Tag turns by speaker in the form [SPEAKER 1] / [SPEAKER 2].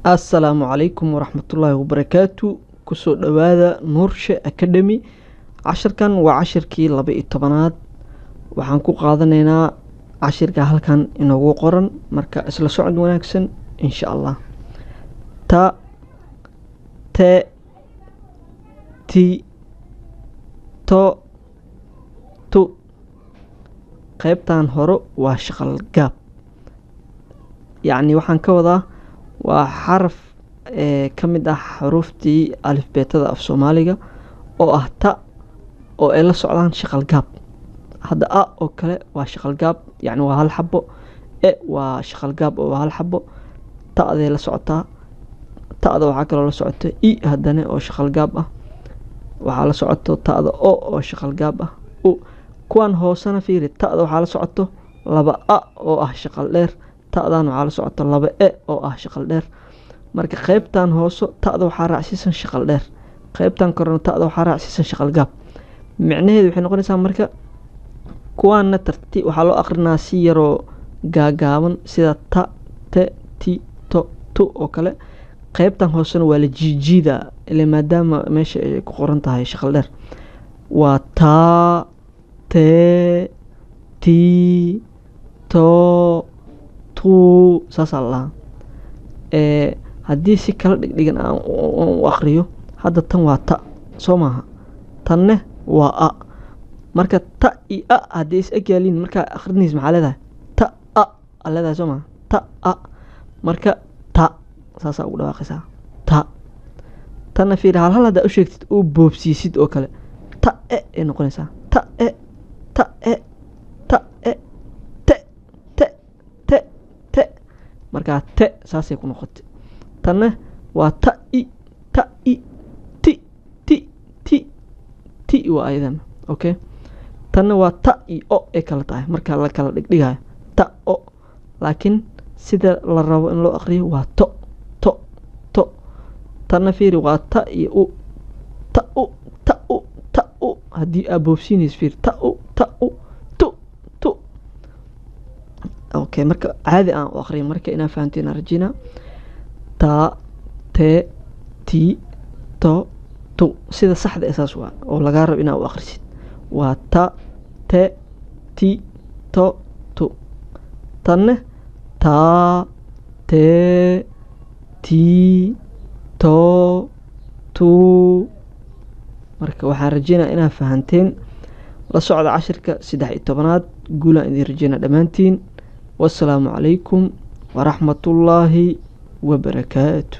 [SPEAKER 1] السلام عليكم ورحمة الله وبركاته. كسو دوادا نورشة أكاديمي. عشر كان وعشر كي لبي الطبانات وحنكو قادنينا عشر كهل كان إنه قرن مركا إسلا سعد وناكسن إن شاء الله. تا تي تو تو قيبتان هورو واشغل قاب، يعني وحن كوضا وحرف كمد حروفتي ألف بيتا في سوماليغا أو تا أو إلا سعودان شغل قاب. هذا أو كلا وشغل قاب يعني وهالحبو وشغل قاب وهالحبو تا ذي لا سعودتا تا ذا وحاكا لا سعودتا هداني أو شغل قاب وحالا سعودتو تا ذا أو شغل قاب كوان هوسانا فيري تا ذا وحالا سعودتو لبا أو شغل دير ta'dan waxaa la socota laba oo ah shaqal dheer. marka qaybtan hooso ta'da waxaa raacsiisan shaqal dheer, qaybtan korna ta'da waxaa raacsiisan shaqal gaab. micnaheedu waxay noqonaysaa marka kuwaana tartiib waxaa loo aqrinaa si yaroo gaagaaban sida ta te ti to tu oo kale. qaybtan hoosena waa la jiijiida ilaa maadaama meesha ay ku qoran tahay shaqal dheer. waa ta te ti to saasa la haddii si kala dhigdhigan aan u akhriyo hadda tan waa ta soo maaha, tanne waa a. marka ta i a haddii is eg yaaliin markaa akhrinaysa maxaa leedahay ta a leedahay soo maaha, ta a. marka ta saasaa ugu dhawaaqaysaa ta. tanna fiiri hal haddaa u sheegtid uu boobsiisid oo kale ta ay noqonaysaa ta ta ta markaa te saasay ku noqotay. tanna waa ta i ti waa ayadana okay. tanna waa ta i o ay kala tahay marka la kala dhigdhigayo ta o, laakiin sida la rabo in loo aqriyo waa to. tanna fiiri waa ta i u haddii aa boobsiinaysa fiiri ta u okay. marka caadi aan u akhriyo marka inaa fahanteen arjina ta te ti to tu sida saxda asaas waa oo laga rabo inaa u akhrisid waa ta te ti to tu. tanne ta te ti to tu. marka waxaan rajeynaa inaa fahanteen. la socda cashirka 13 guulaan idin rajeynaa dhammaantiin. والسلام عليكم ورحمة الله وبركاته.